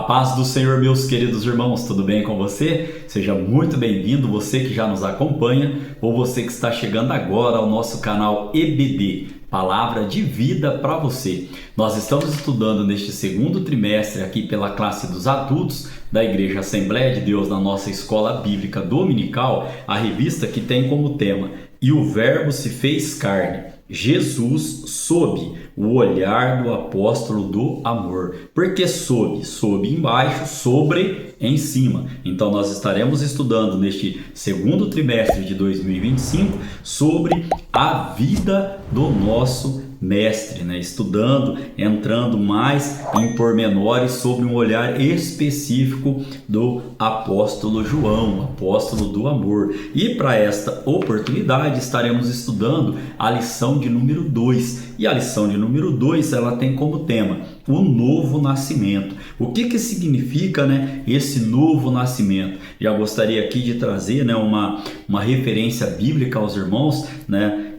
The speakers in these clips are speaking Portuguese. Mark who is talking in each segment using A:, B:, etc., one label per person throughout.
A: paz do Senhor, meus queridos irmãos, tudo bem com você? Seja muito bem-vindo, você que já nos acompanha ou você que está chegando agora ao nosso canal EBD, Palavra de Vida para você. Nós estamos estudando neste segundo trimestre aqui pela classe dos adultos da Igreja Assembleia de Deus na nossa Escola Bíblica Dominical, a revista que tem como tema "E o Verbo se fez carne, Jesus sob o olhar do apóstolo do amor". Porque sob embaixo, sobre em cima. Então nós estaremos estudando neste segundo trimestre de 2025 sobre a vida do nosso mestre, estudando, entrando mais em pormenores sobre um olhar específico do apóstolo João, apóstolo do amor. E para esta oportunidade estaremos estudando a lição de número 2. E a lição de número 2, ela tem como tema o novo nascimento. O que significa, esse novo nascimento? Já gostaria aqui de trazer, uma referência bíblica aos irmãos,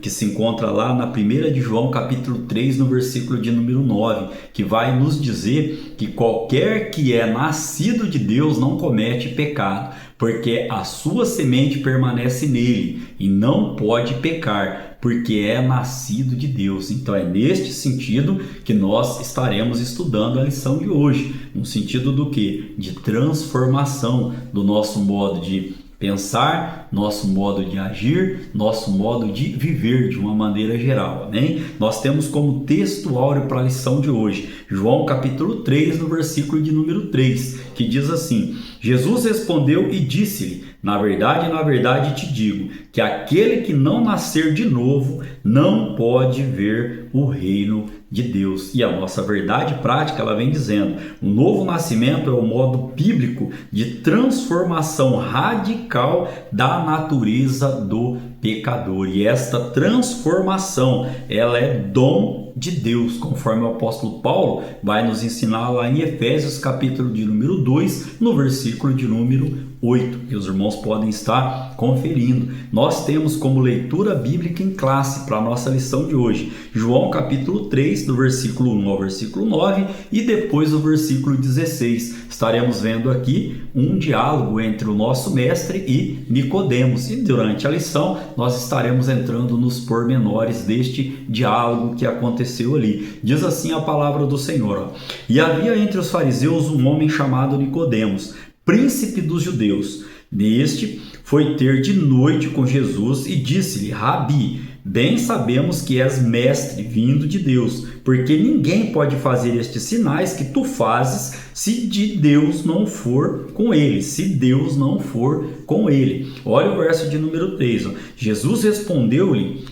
A: que se encontra lá na 1 de João, capítulo 3, no versículo de número 9, que vai nos dizer que qualquer que é nascido de Deus não comete pecado, porque a sua semente permanece nele e não pode pecar, porque é nascido de Deus. Então é neste sentido que nós estaremos estudando a lição de hoje, no sentido do quê? De transformação do nosso modo de pensar, nosso modo de agir, nosso modo de viver de uma maneira geral, amém? Nós temos como texto áureo para a lição de hoje, João capítulo 3, no versículo de número 3, que diz assim: Jesus respondeu e disse-lhe: na verdade te digo, que aquele que não nascer de novo não pode ver o reino de Deus. E a nossa verdade prática, ela vem dizendo, o novo nascimento é o modo bíblico de transformação radical da natureza do pecador. E esta transformação, ela é dom de Deus, conforme o apóstolo Paulo vai nos ensinar lá em Efésios capítulo de número 2, no versículo de número 8, que os irmãos podem estar conferindo. Nós temos como leitura bíblica em classe para a nossa lição de hoje, João capítulo 3, do versículo 1 ao versículo 9 e depois o versículo 16. Estaremos vendo aqui um diálogo entre o nosso mestre e Nicodemos, e durante a lição nós estaremos entrando nos pormenores deste diálogo que aconteceu ali. Diz assim a palavra do Senhor: E havia entre os fariseus um homem chamado Nicodemos, príncipe dos judeus. Este foi ter de noite com Jesus e disse-lhe: Rabi, bem sabemos que és mestre vindo de Deus, porque ninguém pode fazer estes sinais que tu fazes se de Deus não for com ele, se Deus não for com ele. Olha o verso de número 3. Jesus respondeu-lhe,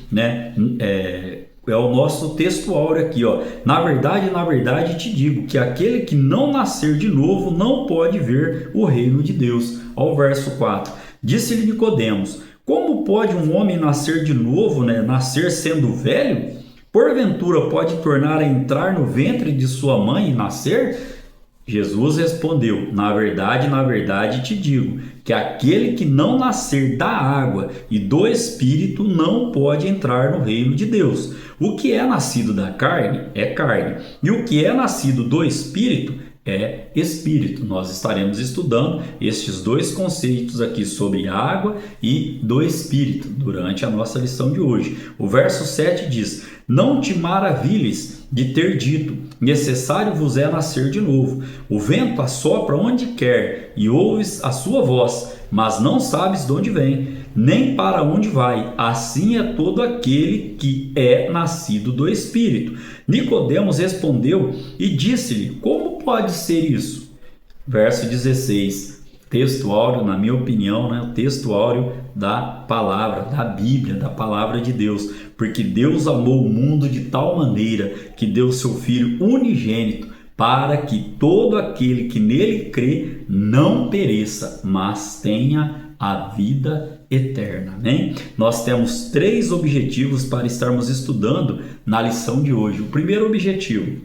A: é o nosso texto áureo aqui, na verdade te digo, que aquele que não nascer de novo não pode ver o reino de Deus. Olha o verso 4. Disse-lhe Nicodemos: como pode um homem nascer de novo, nascer sendo velho? Porventura pode tornar a entrar no ventre de sua mãe e nascer? Jesus respondeu: na verdade te digo, que aquele que não nascer da água e do Espírito não pode entrar no reino de Deus. O que é nascido da carne é carne, e o que é nascido do Espírito é Espírito. Nós estaremos estudando estes dois conceitos aqui sobre água e do Espírito durante a nossa lição de hoje. O verso 7 diz: não te maravilhes de ter dito, necessário vos é nascer de novo. O vento assopra onde quer e ouves a sua voz, mas não sabes de onde vem, nem para onde vai. Assim é todo aquele que é nascido do Espírito. Nicodemos respondeu e disse-lhe: como pode ser isso? Verso 16. Texto áureo, na minha opinião, o texto áureo da palavra, da Bíblia, da palavra de Deus. Porque Deus amou o mundo de tal maneira que deu seu Filho unigênito, para que todo aquele que nele crê não pereça, mas tenha a vida eterna. Amém? Nós temos 3 objetivos para estarmos estudando na lição de hoje. O primeiro objetivo: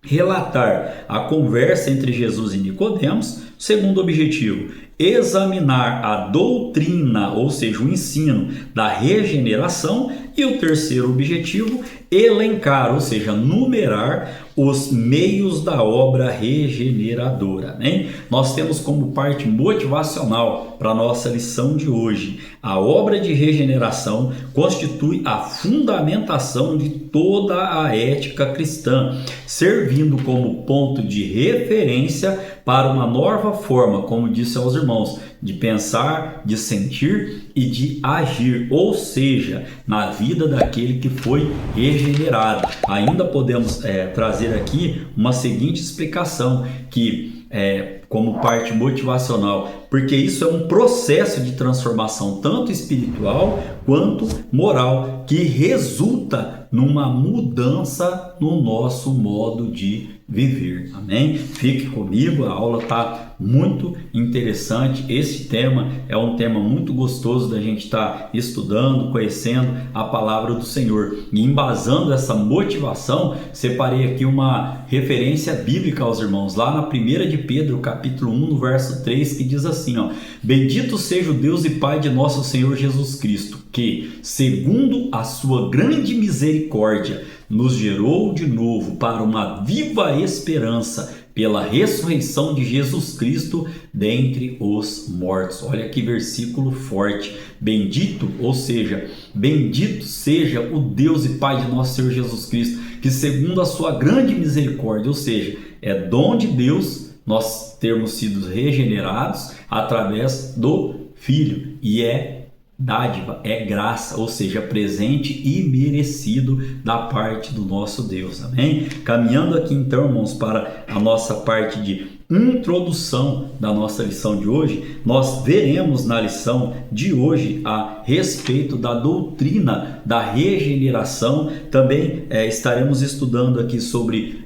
A: relatar a conversa entre Jesus e Nicodemos. Segundo objetivo: examinar a doutrina, ou seja, o ensino da regeneração. E o terceiro objetivo: elencar, ou seja, numerar os meios da obra regeneradora. Amém? Nós temos como parte motivacional para a nossa lição de hoje: a obra de regeneração constitui a fundamentação de toda a ética cristã, servindo como ponto de referência para uma nova forma, como disse aos irmãos, de pensar, de sentir e de agir, ou seja, na vida daquele que foi regenerado. Ainda podemos trazer aqui uma seguinte explicação, que como parte motivacional, porque isso é um processo de transformação tanto espiritual quanto moral, que resulta numa mudança no nosso modo de viver. Amém? Fique comigo, a aula está muito interessante. Esse tema é um tema muito gostoso da gente estar estudando, conhecendo a palavra do Senhor. E embasando essa motivação, separei aqui uma referência bíblica aos irmãos, lá na 1 de Pedro, capítulo 1, no verso 3, que diz assim, ó: Bendito seja o Deus e Pai de nosso Senhor Jesus Cristo, que, segundo a sua grande misericórdia, nos gerou de novo para uma viva esperança pela ressurreição de Jesus Cristo dentre os mortos. Olha que versículo forte. Bendito, ou seja, bendito seja o Deus e Pai de nosso Senhor Jesus Cristo, que segundo a sua grande misericórdia, ou seja, é dom de Deus nós termos sido regenerados através do Filho, e é dádiva, é graça, ou seja, presente e merecido da parte do nosso Deus. Amém? Caminhando aqui então, irmãos, para a nossa parte de introdução da nossa lição de hoje, nós veremos na lição de hoje a respeito da doutrina da regeneração. Também estaremos estudando aqui sobre,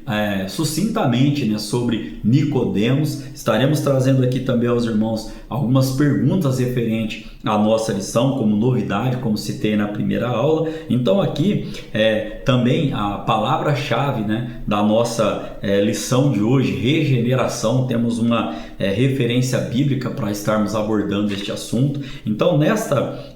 A: sucintamente, né, sobre Nicodemos. Estaremos trazendo aqui também aos irmãos algumas perguntas referentes à nossa lição, como novidade, como citei na primeira aula. Então aqui também a palavra-chave, né, da nossa lição de hoje, regeneração. Temos uma referência bíblica para estarmos abordando este assunto. Então nesta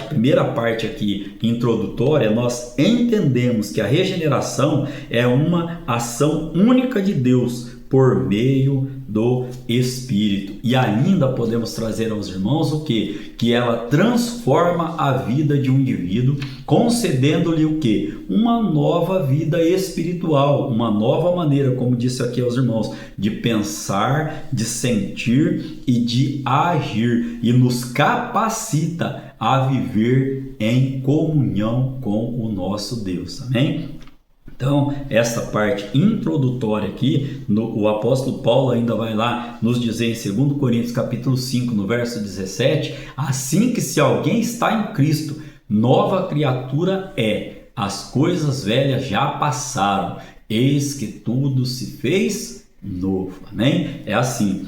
A: primeira parte aqui introdutória, nós entendemos que a regeneração é uma ação única de Deus por meio do Espírito. E ainda podemos trazer aos irmãos o quê? Que ela transforma a vida de um indivíduo, concedendo-lhe o quê? Uma nova vida espiritual, uma nova maneira, como disse aqui aos irmãos, de pensar, de sentir e de agir, e nos capacita a viver em comunhão com o nosso Deus. Amém? Então, essa parte introdutória aqui, o apóstolo Paulo ainda vai lá nos dizer em 2 Coríntios capítulo 5, no verso 17, assim que se alguém está em Cristo, nova criatura é, as coisas velhas já passaram, eis que tudo se fez novo. Amém? É assim.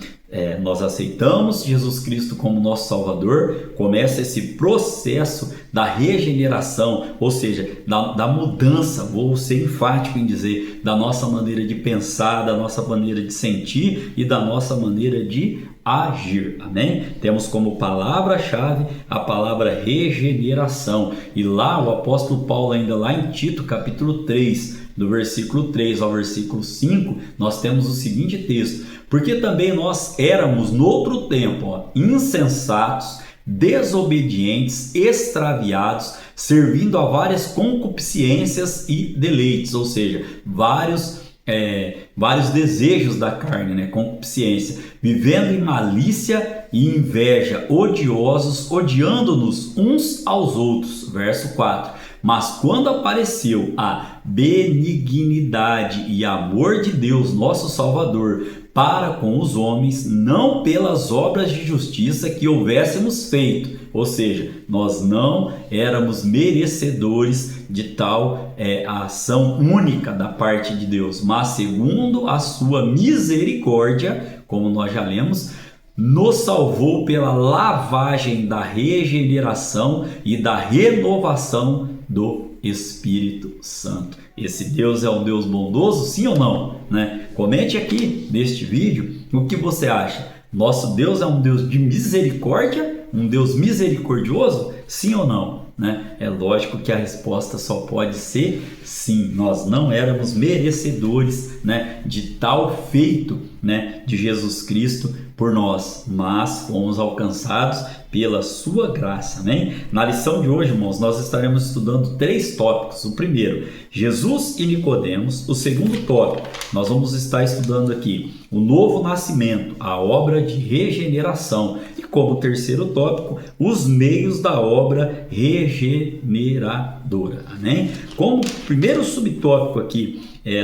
A: Nós aceitamos Jesus Cristo como nosso Salvador, começa esse processo da regeneração, ou seja, da mudança, vou ser enfático em dizer, da nossa maneira de pensar, da nossa maneira de sentir e da nossa maneira de agir. Amém? Temos como palavra-chave a palavra regeneração, e lá o apóstolo Paulo, ainda lá em Tito capítulo 3, do versículo 3 ao versículo 5, nós temos o seguinte texto: porque também nós éramos no outro tempo insensatos, desobedientes, extraviados, servindo a várias concupiscências e deleites, ou seja, vários desejos da carne, né? Concupiscência, vivendo em malícia e inveja, odiosos, odiando-nos uns aos outros. Verso 4. Mas quando apareceu a benignidade e amor de Deus, nosso Salvador, para com os homens, não pelas obras de justiça que houvéssemos feito, ou seja, nós não éramos merecedores de tal ação única da parte de Deus, mas segundo a sua misericórdia, como nós já lemos, nos salvou pela lavagem da regeneração e da renovação do Espírito Santo. Esse Deus é um Deus bondoso, sim ou não? Né? Comente aqui neste vídeo o que você acha. Nosso Deus é um Deus de misericórdia, um Deus misericordioso, sim ou não? né? É lógico que a resposta só pode ser sim. Nós não éramos merecedores, né, de tal feito, né, de Jesus Cristo por nós, mas fomos alcançados pela sua graça, né? Na lição de hoje, irmãos, nós estaremos estudando 3 tópicos. O primeiro, Jesus e Nicodemos. O segundo tópico, nós vamos estar estudando aqui o novo nascimento, a obra de regeneração. E como terceiro tópico, os meios da obra regeneradora, né? Como primeiro subtópico aqui,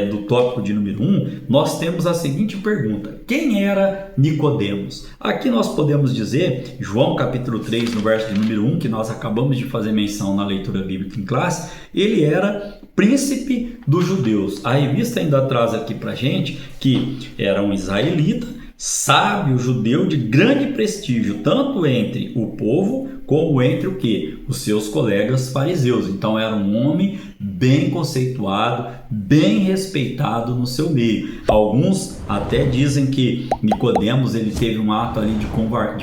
A: do tópico de número 1, nós temos a seguinte pergunta: quem era Nicodemos? Aqui nós podemos dizer, João capítulo 3, no verso de número 1, que nós acabamos de fazer menção na leitura bíblica em classe, ele era príncipe dos judeus. A revista ainda traz aqui pra gente que era um israelita, sábio judeu de grande prestígio, tanto entre o povo como entre o que? Os seus colegas fariseus. Então era um homem bem conceituado, bem respeitado no seu meio. Alguns até dizem que Nicodemos ele teve um ato ali de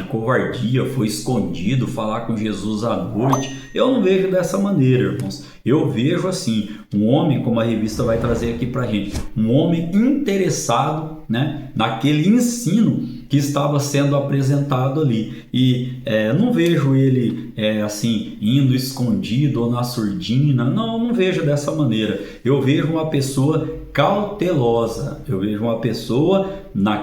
A: covardia, foi escondido, falar com Jesus à noite. Eu não vejo dessa maneira, irmãos. Eu vejo assim, um homem, como a revista vai trazer aqui pra gente, um homem interessado, né, naquele ensino que estava sendo apresentado ali. E não vejo ele assim, indo escondido ou na surdina. Não vejo dessa maneira. Eu vejo uma pessoa cautelosa. Eu vejo uma pessoa,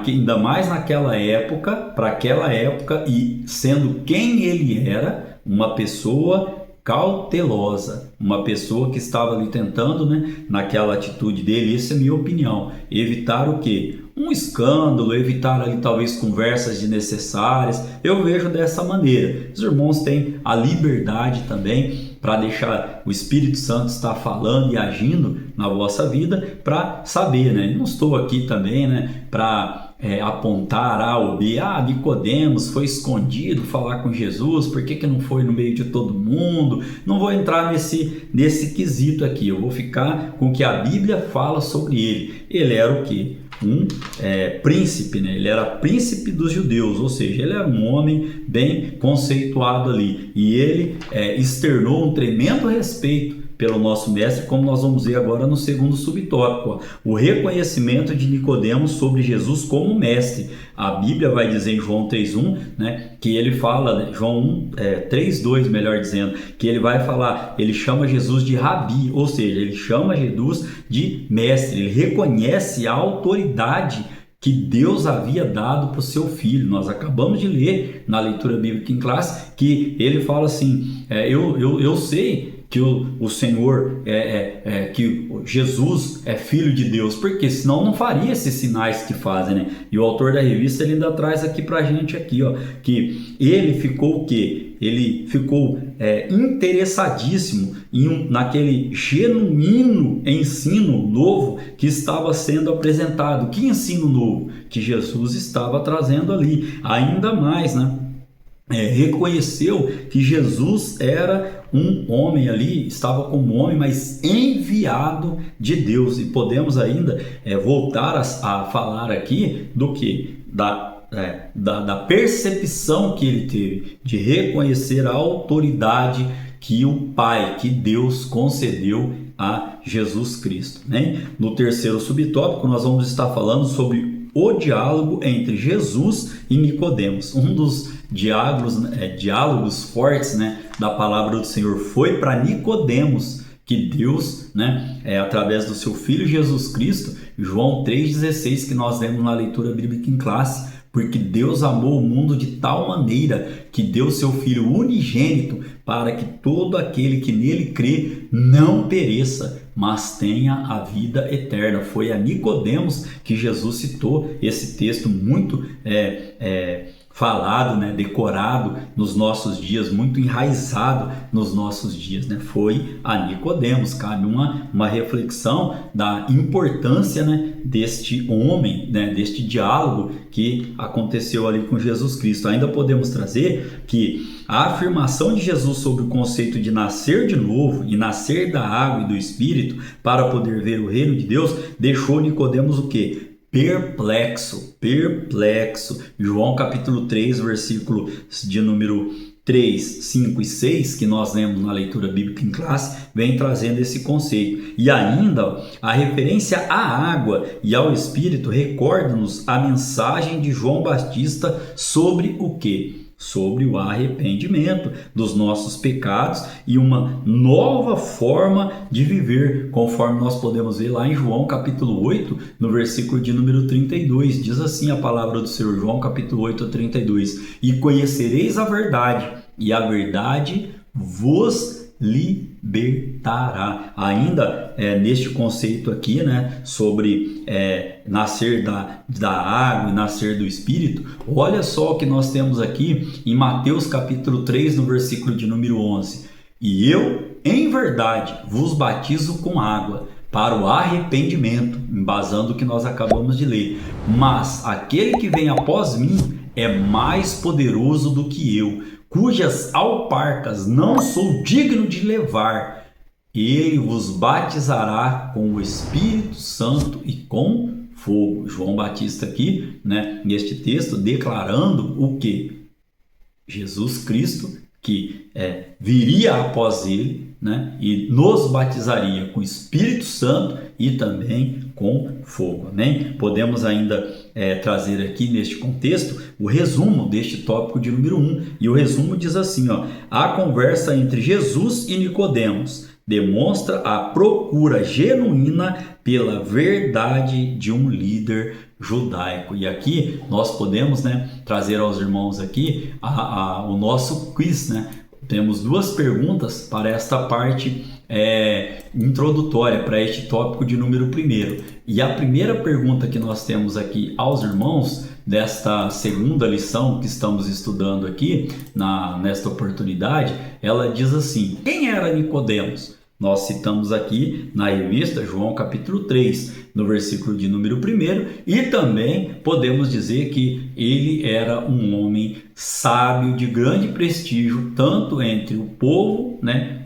A: ainda mais naquela época, para aquela época, e sendo quem ele era, uma pessoa cautelosa, uma pessoa que estava ali tentando, né, naquela atitude dele, essa é a minha opinião, evitar o quê? Um escândalo, evitar ali talvez conversas desnecessárias. Eu vejo dessa maneira. Os irmãos têm a liberdade também para deixar o Espírito Santo estar falando e agindo na vossa vida para saber, né? Não estou aqui também, né, para apontar A ou B. Nicodemos foi escondido falar com Jesus, por que não foi no meio de todo mundo? Não vou entrar nesse quesito aqui. Eu vou ficar com o que a Bíblia fala sobre ele. Ele era o quê? Um príncipe, né? Ele era príncipe dos judeus, ou seja, ele era um homem bem conceituado ali, e ele externou um tremendo respeito pelo nosso mestre, como nós vamos ver agora no segundo subtópico, o reconhecimento de Nicodemos sobre Jesus como mestre. A Bíblia vai dizer em João 3:1, né, que ele fala, João 3:2, melhor dizendo, que ele vai falar, ele chama Jesus de Rabi, ou seja, ele chama Jesus de mestre, ele reconhece a autoridade que Deus havia dado para o seu filho. Nós acabamos de ler na leitura bíblica em classe que ele fala assim, eu sei que o Senhor, que Jesus é filho de Deus, porque senão não faria esses sinais que fazem, né? E o autor da revista ele ainda traz aqui pra gente aqui, ó, que ele ficou o quê? Ele ficou interessadíssimo naquele genuíno ensino novo que estava sendo apresentado. Que ensino novo? Que Jesus estava trazendo ali. Ainda mais, né? Reconheceu que Jesus era um homem ali, estava como homem, mas enviado de Deus. E podemos ainda voltar a falar aqui do que? Da percepção que ele teve de reconhecer a autoridade que o Pai, que Deus concedeu a Jesus Cristo, né? No terceiro subtópico nós vamos estar falando sobre o diálogo entre Jesus e Nicodemos. Um dos diálogos fortes, né, da palavra do Senhor foi para Nicodemos, que Deus, né, através do seu Filho Jesus Cristo, João 3,16, que nós lemos na leitura bíblica em classe, porque Deus amou o mundo de tal maneira que deu seu Filho unigênito para que todo aquele que nele crê não pereça, mas tenha a vida eterna. Foi a Nicodemos que Jesus citou esse texto muito falado, né, decorado nos nossos dias, muito enraizado nos nossos dias, né? Foi a Nicodemos. Cabe uma reflexão da importância, né, deste homem, né, deste diálogo que aconteceu ali com Jesus Cristo. Ainda podemos trazer que a afirmação de Jesus sobre o conceito de nascer de novo e nascer da água e do Espírito para poder ver o reino de Deus deixou Nicodemos o quê? Perplexo. João capítulo 3, versículo de número 3, 5 e 6, que nós lemos na leitura bíblica em classe, vem trazendo esse conceito. E ainda, a referência à água e ao Espírito recorda-nos a mensagem de João Batista sobre o quê? Sobre o arrependimento dos nossos pecados e uma nova forma de viver, conforme nós podemos ver lá em João capítulo 8, no versículo de número 32, diz assim a palavra do Senhor, João capítulo 8, 32, e conhecereis a verdade, e a verdade vos libertará. Ainda neste conceito aqui, né, sobre nascer da água e nascer do Espírito, olha só o que nós temos aqui em Mateus capítulo 3, no versículo de número 11. E eu, em verdade, vos batizo com água para o arrependimento, embasando o que nós acabamos de ler. Mas aquele que vem após mim é mais poderoso do que eu, cujas alparcas não sou digno de levar. Ele vos batizará com o Espírito Santo e com fogo. João Batista aqui, né, neste texto, declarando o que? Jesus Cristo, que viria após ele, né, e nos batizaria com o Espírito Santo e também com fogo. Amém? Podemos ainda trazer aqui neste contexto o resumo deste tópico de número 1. E o resumo diz assim, ó: a conversa entre Jesus e Nicodemos demonstra a procura genuína pela verdade de um líder judaico. E aqui nós podemos, né, trazer aos irmãos aqui o nosso quiz, né? Temos duas perguntas para esta parte introdutória, para este tópico de número 1. E a primeira pergunta que nós temos aqui aos irmãos desta segunda lição que estamos estudando aqui nesta oportunidade, ela diz assim: quem era Nicodemos? Nós citamos aqui na revista João capítulo 3, no versículo de número 1, e também podemos dizer que ele era um homem sábio de grande prestígio, tanto entre o povo, né,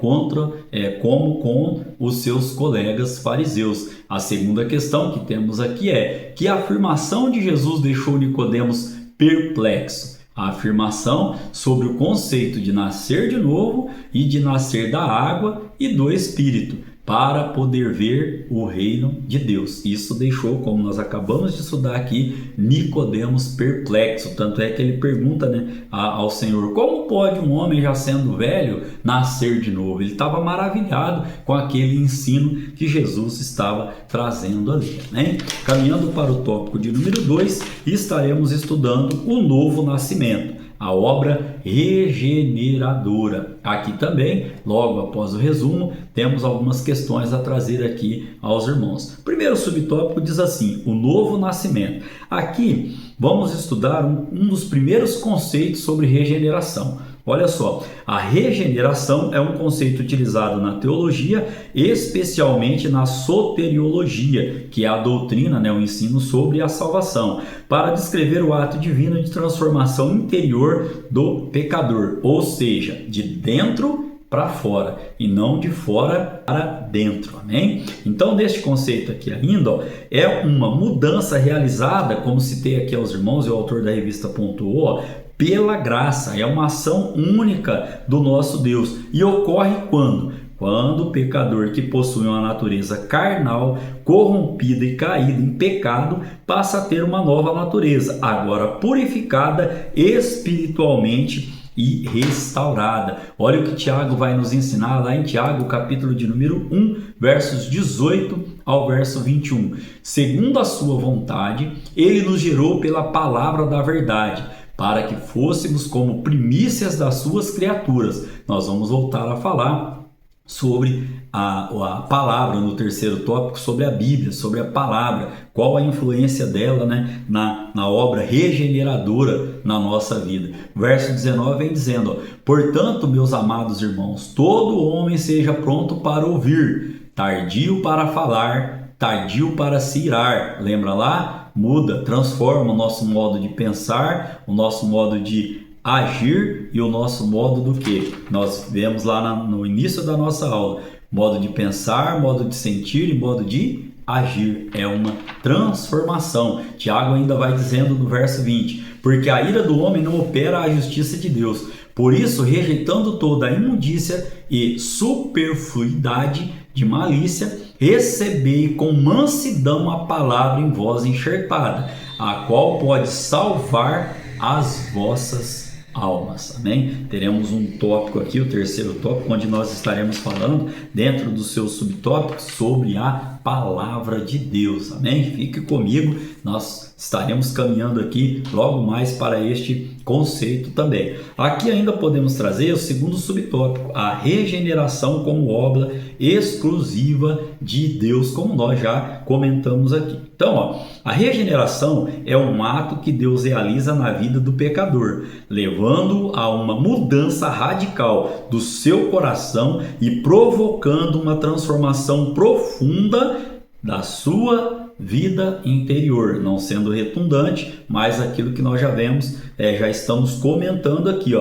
A: como com os seus colegas fariseus. A segunda questão que temos aqui é que a afirmação de Jesus deixou Nicodemos perplexo. A afirmação sobre o conceito de nascer de novo e de nascer da água e do Espírito para poder ver o reino de Deus. Isso deixou, como nós acabamos de estudar aqui, Nicodemos perplexo. Tanto é que ele pergunta, né, ao Senhor: como pode um homem já sendo velho nascer de novo? Ele estava maravilhado com aquele ensino que Jesus estava trazendo ali, né? Caminhando para o tópico de número 2, estaremos estudando o novo nascimento, a obra regeneradora. Aqui também, logo após o resumo, temos algumas questões a trazer aqui aos irmãos. O primeiro subtópico diz assim: o novo nascimento. Aqui vamos estudar um dos primeiros conceitos sobre regeneração. Olha só, a regeneração é um conceito utilizado na teologia, especialmente na soteriologia, que é a doutrina, né, o ensino sobre a salvação, para descrever o ato divino de transformação interior do pecador, ou seja, de dentro para fora e não de fora para dentro, amém? Então, neste conceito aqui ainda, é uma mudança realizada, como citei aqui aos irmãos e o autor da revista pontuou, pela graça. É uma ação única do nosso Deus e ocorre quando o pecador que possui uma natureza carnal, corrompida e caída em pecado, passa a ter uma nova natureza, agora purificada espiritualmente e restaurada. Olha o que Tiago vai nos ensinar lá em Tiago, capítulo de número 1, versos 18 ao verso 21. Segundo a sua vontade, ele nos gerou pela palavra da verdade, para que fôssemos como primícias das suas criaturas. Nós vamos voltar a falar sobre a palavra no terceiro tópico, sobre a Bíblia, sobre a palavra, qual a influência dela, né, na obra regeneradora na nossa vida. Verso 19 vem dizendo, ó: portanto, meus amados irmãos, todo homem seja pronto para ouvir, tardio para falar, tardio para se irar. Lembra lá? Muda, transforma o nosso modo de pensar, o nosso modo de agir e o nosso modo do que? Nós vemos lá no início da nossa aula. Modo de pensar, modo de sentir e modo de agir. É uma transformação. Tiago ainda vai dizendo no verso 20: porque a ira do homem não opera a justiça de Deus, Por isso, rejeitando toda a imundícia e superfluidade de malícia, recebei com mansidão a palavra em vós enxertada, a qual pode salvar as vossas almas. Amém? Teremos um tópico aqui, o terceiro tópico, onde nós estaremos falando, dentro dos seus subtópicos, sobre a palavra de Deus. Amém? Fique comigo, nós estaremos caminhando aqui logo mais para este conceito também. Aqui ainda podemos trazer o segundo subtópico, a regeneração como obra exclusiva de Deus, como nós já comentamos aqui. Então, a regeneração é um ato que Deus realiza na vida do pecador, levando a uma mudança radical do seu coração e provocando uma transformação profunda da sua vida interior, não sendo redundante, mas aquilo que nós já vemos, já estamos comentando aqui,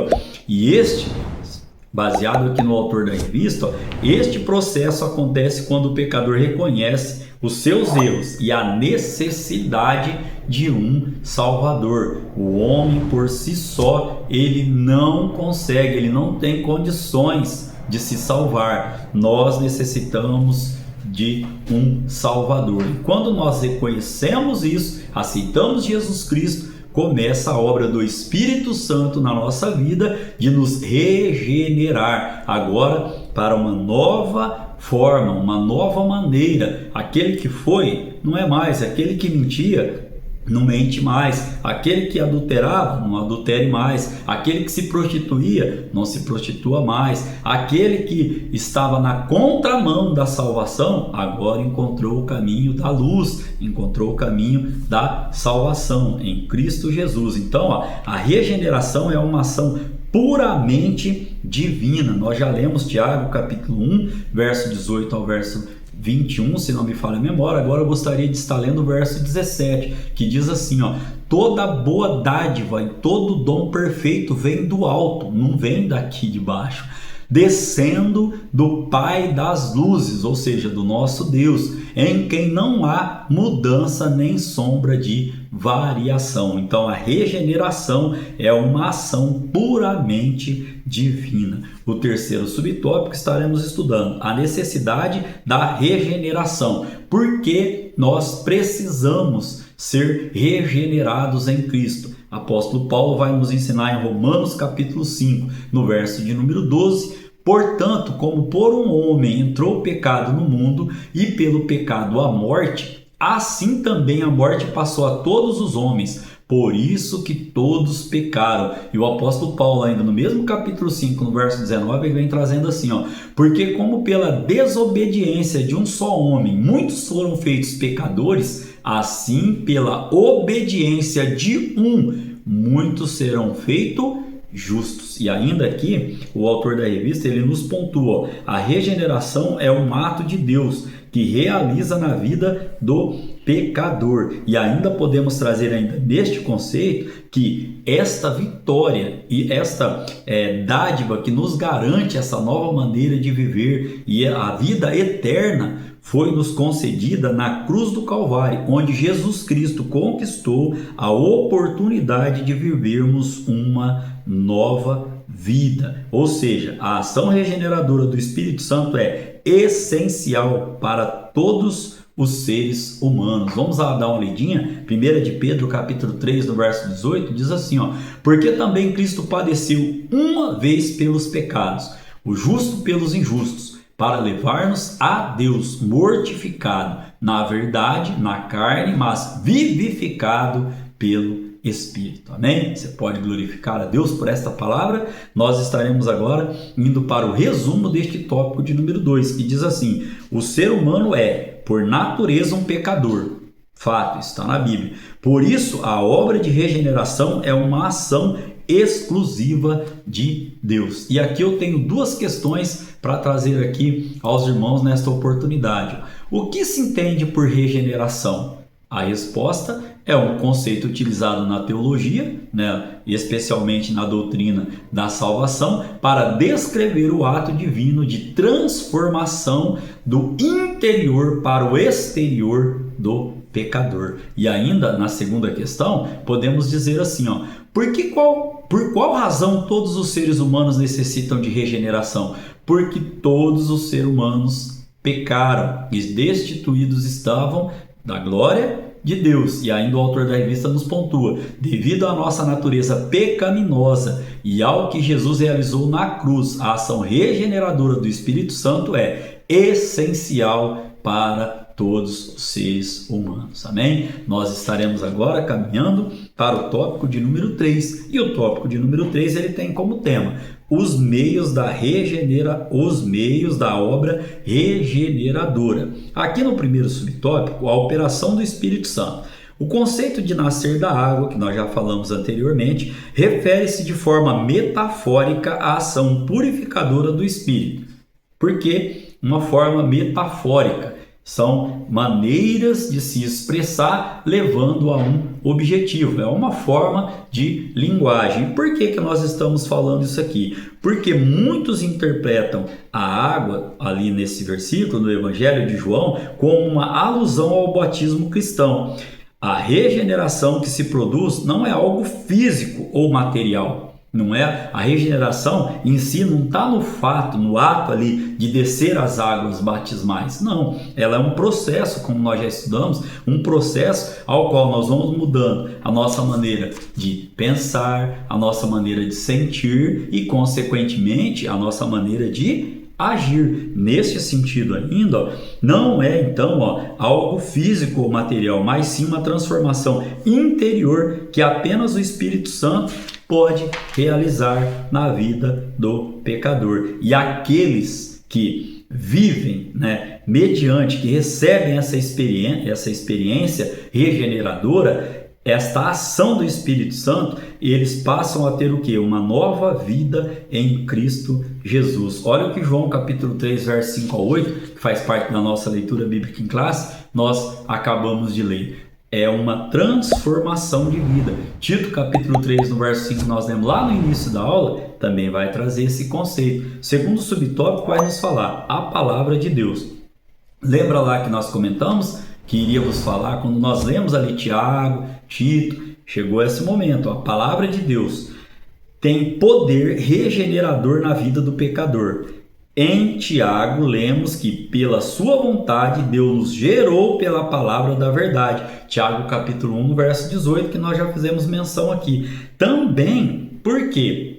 A: E baseado aqui no autor da revista, este processo acontece quando o pecador reconhece os seus erros e a necessidade de um Salvador. O homem por si só, ele não consegue, ele não tem condições de se salvar. Nós necessitamos de um Salvador. E quando nós reconhecemos isso, aceitamos Jesus Cristo, começa a obra do Espírito Santo na nossa vida de nos regenerar agora para uma nova forma, uma nova maneira. Aquele que foi, não é mais. Aquele que mentia, não mente mais. Aquele que adulterava, não adultere mais. Aquele que se prostituía, não se prostitua mais. Aquele que estava na contramão da salvação, agora encontrou o caminho da luz, encontrou o caminho da salvação em Cristo Jesus. Então, a regeneração é uma ação puramente divina. Nós já lemos Tiago capítulo 1, verso 18 ao verso 21, se não me falha a memória. Agora eu gostaria de estar lendo o verso 17, que diz assim, toda boa dádiva e todo dom perfeito vem do alto, não vem daqui de baixo, descendo do Pai das luzes, ou seja, do nosso Deus, em quem não há mudança nem sombra de variação. Então, a regeneração é uma ação puramente divina. O terceiro subtópico estaremos estudando a necessidade da regeneração. Por que nós precisamos ser regenerados em Cristo? Apóstolo Paulo vai nos ensinar em Romanos capítulo 5, no verso de número 12, portanto, como por um homem entrou o pecado no mundo e pelo pecado a morte, assim também a morte passou a todos os homens, por isso que todos pecaram. E o apóstolo Paulo, ainda no mesmo capítulo 5, no verso 19, ele vem trazendo assim, porque como pela desobediência de um só homem muitos foram feitos pecadores, assim pela obediência de um muitos serão feitos justos. E ainda aqui, o autor da revista, ele nos pontua, a regeneração é um ato de Deus que realiza na vida do pecador. E ainda podemos trazer ainda neste conceito que esta vitória e esta dádiva que nos garante essa nova maneira de viver e a vida eterna foi nos concedida na cruz do Calvário, onde Jesus Cristo conquistou a oportunidade de vivermos uma nova vida. Ou seja, a ação regeneradora do Espírito Santo é essencial para todos os seres humanos. Vamos lá dar uma lidinha. 1 de Pedro capítulo 3, no verso 18, diz assim, porque também Cristo padeceu uma vez pelos pecados, o justo pelos injustos, para levar-nos a Deus, mortificado na verdade, na carne, mas vivificado pelo Espírito. Amém? Você pode glorificar a Deus por esta palavra. Nós estaremos agora indo para o resumo deste tópico de número 2, que diz assim, o ser humano é, por natureza, um pecador. Fato, está na Bíblia. Por isso, a obra de regeneração é uma ação exclusiva de Deus. E aqui eu tenho duas questões para trazer aqui aos irmãos nesta oportunidade. O que se entende por regeneração? A resposta é um conceito utilizado na teologia, especialmente na doutrina da salvação, para descrever o ato divino de transformação do interior para o exterior do pecador. E ainda na segunda questão, podemos dizer assim, ó, por qual razão todos os seres humanos necessitam de regeneração? Porque todos os seres humanos pecaram e destituídos estavam da glória de Deus. E ainda o autor da revista nos pontua: devido à nossa natureza pecaminosa e ao que Jesus realizou na cruz, a ação regeneradora do Espírito Santo é essencial para todos os seres humanos. Amém? Nós estaremos agora caminhando para o tópico de número 3. E o tópico de número 3 ele tem como tema os meios da obra regeneradora. Aqui no primeiro subtópico, a operação do Espírito Santo. O conceito de nascer da água, que nós já falamos anteriormente, refere-se de forma metafórica à ação purificadora do Espírito. Por que uma forma metafórica? São maneiras de se expressar levando a um objetivo. É uma forma de linguagem. Por que nós estamos falando isso aqui? Porque muitos interpretam a água, ali nesse versículo, no Evangelho de João, como uma alusão ao batismo cristão. A regeneração que se produz não é algo físico ou material. Não é? A regeneração em si não está no ato ali de descer as águas batismais. Não, ela é um processo, como nós já estudamos, um processo ao qual nós vamos mudando a nossa maneira de pensar, a nossa maneira de sentir e, consequentemente, a nossa maneira de agir. Nesse sentido ainda, não é então algo físico ou material, mas sim uma transformação interior que apenas o Espírito Santo pode realizar na vida do pecador. E aqueles que vivem, mediante, que recebem essa experiência regeneradora, esta ação do Espírito Santo, eles passam a ter o quê? Uma nova vida em Cristo Jesus. Olha o que João capítulo 3, verso 5 a 8, que faz parte da nossa leitura bíblica em classe, nós acabamos de ler. É uma transformação de vida. Tito capítulo 3, no verso 5, nós lemos lá no início da aula, também vai trazer esse conceito. Segundo subtópico vai nos falar a palavra de Deus. Lembra lá que nós comentamos que iríamos falar quando nós lemos ali Tiago, Tito, chegou esse momento. A palavra de Deus tem poder regenerador na vida do pecador. Em Tiago, lemos que pela sua vontade, Deus nos gerou pela palavra da verdade. Tiago capítulo 1, verso 18, que nós já fizemos menção aqui. Também, por quê?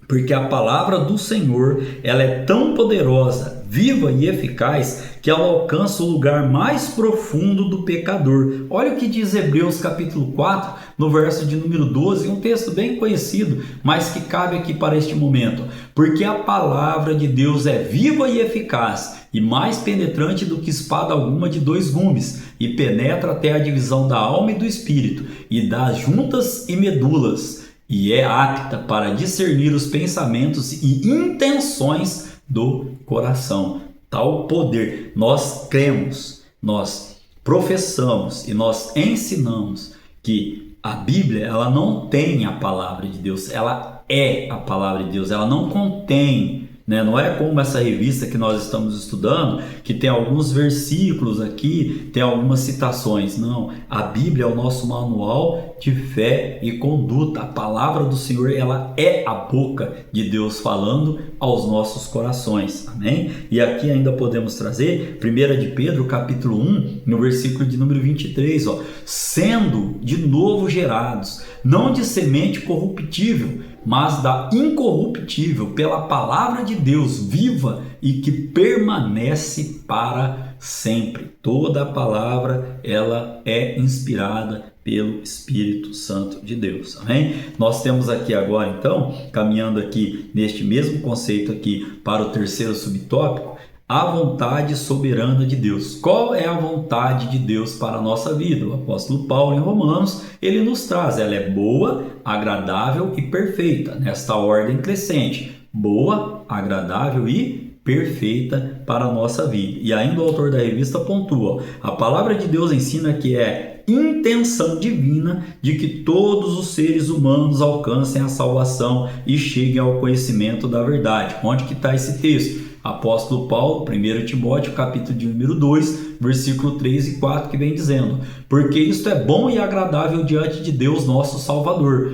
A: Porque a palavra do Senhor, ela é tão poderosa, viva e eficaz, que ela alcança o lugar mais profundo do pecador. Olha o que diz Hebreus capítulo 4, no verso de número 12, um texto bem conhecido, mas que cabe aqui para este momento. Porque a palavra de Deus é viva e eficaz, e mais penetrante do que espada alguma de 2 gumes, e penetra até a divisão da alma e do espírito, e das juntas e medulas, e é apta para discernir os pensamentos e intenções do coração. Tal poder, nós cremos, nós professamos e nós ensinamos que a Bíblia, ela não tem a palavra de Deus, ela é a palavra de Deus, ela não contém, não é como essa revista que nós estamos estudando, que tem alguns versículos aqui, tem algumas citações. Não, a Bíblia é o nosso manual de fé e conduta. A palavra do Senhor, ela é a boca de Deus falando aos nossos corações. Amém? E aqui ainda podemos trazer 1 de Pedro, capítulo 1, no versículo de número 23, sendo de novo gerados, não de semente corruptível, mas da incorruptível, pela palavra de Deus viva e que permanece para sempre. Toda a palavra, ela é inspirada pelo Espírito Santo de Deus. Amém? Nós temos aqui agora, então, caminhando aqui neste mesmo conceito aqui para o terceiro subtópico, a vontade soberana de Deus. Qual é a vontade de Deus para a nossa vida? O apóstolo Paulo, em Romanos, ele nos traz. Ela é boa, agradável e perfeita, nesta ordem crescente. Boa, agradável e perfeita para a nossa vida. E ainda o autor da revista pontua: a palavra de Deus ensina que é intenção divina de que todos os seres humanos alcancem a salvação e cheguem ao conhecimento da verdade. Onde que está esse texto? apóstolo Paulo, 1 Timóteo, capítulo de número 2, versículo 3 e 4, que vem dizendo: porque isto é bom e agradável diante de Deus nosso Salvador,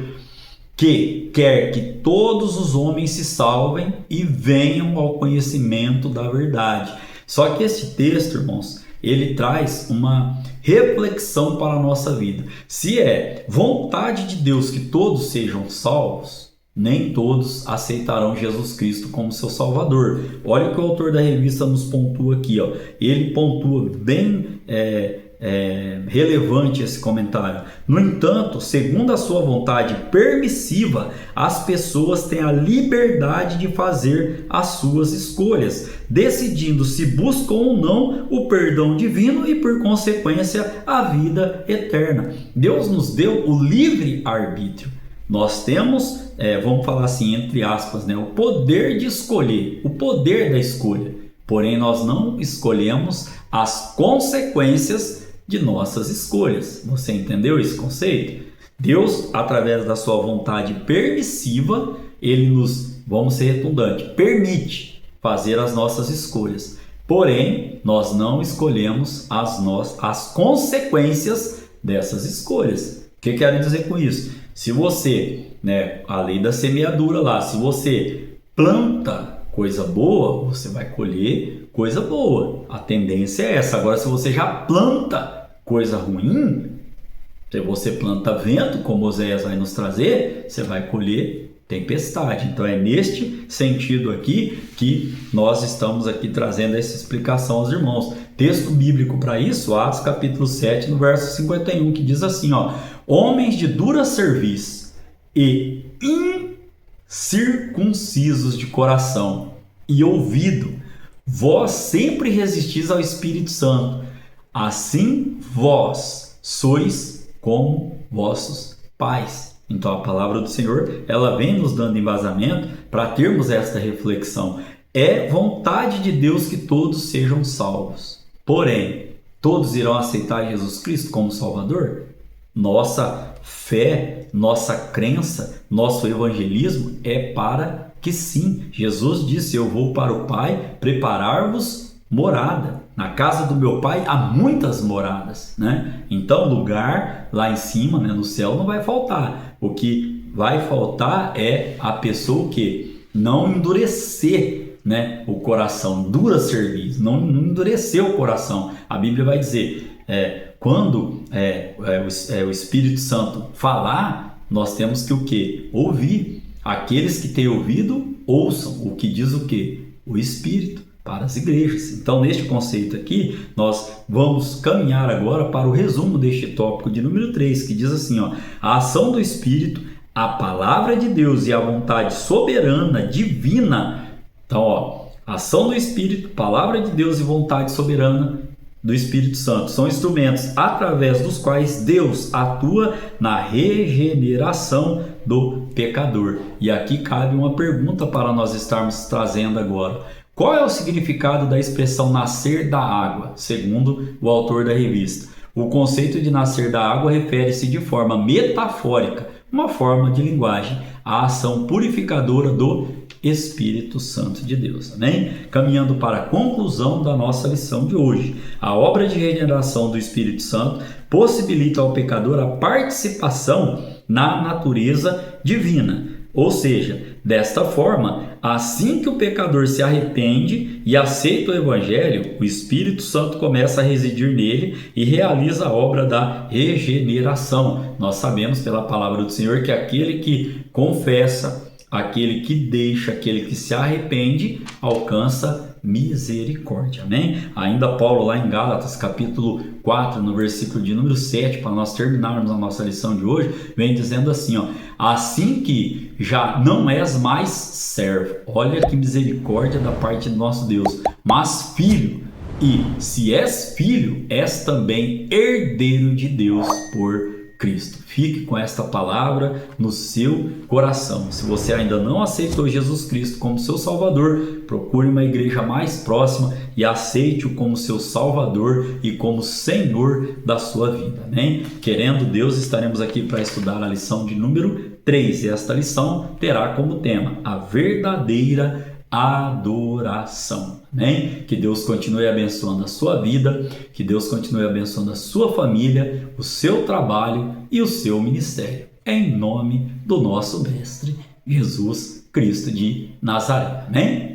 A: que quer que todos os homens se salvem e venham ao conhecimento da verdade. Só que esse texto, irmãos, ele traz uma reflexão para a nossa vida. Se é vontade de Deus que todos sejam salvos, nem todos aceitarão Jesus Cristo como seu Salvador. Olha o que o autor da revista nos pontua aqui, ó. Ele pontua bem relevante esse comentário. No entanto, segundo a sua vontade permissiva, as pessoas têm a liberdade de fazer as suas escolhas, decidindo se buscam ou não o perdão divino e, por consequência, a vida eterna. Deus nos deu o livre arbítrio. Nós temos, vamos falar assim, entre aspas, o poder de escolher, o poder da escolha. Porém, nós não escolhemos as consequências de nossas escolhas. Você entendeu esse conceito? Deus, através da sua vontade permissiva, ele nos, vamos ser redundante, permite fazer as nossas escolhas. Porém, nós não escolhemos as consequências dessas escolhas. O que quero dizer com isso? Se você, a lei da semeadura lá, se você planta coisa boa, você vai colher coisa boa. A tendência é essa. Agora, se você já planta coisa ruim, se você planta vento, como Oséias vai nos trazer, você vai colher tempestade. Então, é neste sentido aqui que nós estamos aqui trazendo essa explicação aos irmãos. Texto bíblico para isso, Atos capítulo 7, no verso 51, que diz assim, ó: homens de dura cerviz e incircuncisos de coração e ouvido, vós sempre resistis ao Espírito Santo, assim vós sois como vossos pais. Então a palavra do Senhor, ela vem nos dando embasamento para termos esta reflexão. É vontade de Deus que todos sejam salvos. Porém, todos irão aceitar Jesus Cristo como Salvador? Nossa fé, nossa crença, nosso evangelismo é para que sim. Jesus disse: eu vou para o Pai preparar-vos morada. Na casa do meu Pai há muitas moradas, Então, lugar lá em cima, no céu, não vai faltar. O que vai faltar é a pessoa que não endurecer, o coração, dura cerviz, não endurecer o coração. A Bíblia vai dizer, quando o Espírito Santo falar, nós temos que o quê? Ouvir. Aqueles que têm ouvido, ouçam o que diz o quê? O Espírito para as igrejas. Então, neste conceito aqui, nós vamos caminhar agora para o resumo deste tópico de número 3, que diz assim, ó: a ação do Espírito, a palavra de Deus e a vontade soberana, divina. Então, ação do Espírito, palavra de Deus e vontade soberana do Espírito Santo são instrumentos através dos quais Deus atua na regeneração do pecador. E aqui cabe uma pergunta para nós estarmos trazendo agora. Qual é o significado da expressão nascer da água, segundo o autor da revista? O conceito de nascer da água refere-se de forma metafórica, uma forma de linguagem, à ação purificadora do Espírito Santo de Deus. Amém? Caminhando para a conclusão da nossa lição de hoje. A obra de regeneração do Espírito Santo possibilita ao pecador a participação na natureza divina. Ou seja, desta forma, assim que o pecador se arrepende e aceita o Evangelho, o Espírito Santo começa a residir nele e realiza a obra da regeneração. Nós sabemos pela palavra do Senhor que aquele que confessa, aquele que deixa, aquele que se arrepende, alcança misericórdia. Amém? Ainda Paulo lá em Gálatas, capítulo 4, no versículo de número 7, para nós terminarmos a nossa lição de hoje, vem dizendo assim, ó: assim que já não és mais servo. Olha que misericórdia da parte do nosso Deus. Mas filho. E se és filho, és também herdeiro de Deus por Cristo. Fique com esta palavra no seu coração. Se você ainda não aceitou Jesus Cristo como seu Salvador, procure uma igreja mais próxima e aceite-o como seu Salvador e como Senhor da sua vida. Amém? Querendo Deus, estaremos aqui para estudar a lição de número 3. E esta lição terá como tema a verdadeira adoração. Amém? Que Deus continue abençoando a sua vida, que Deus continue abençoando a sua família, o seu trabalho e o seu ministério. Em nome do nosso Mestre Jesus Cristo de Nazaré. Amém?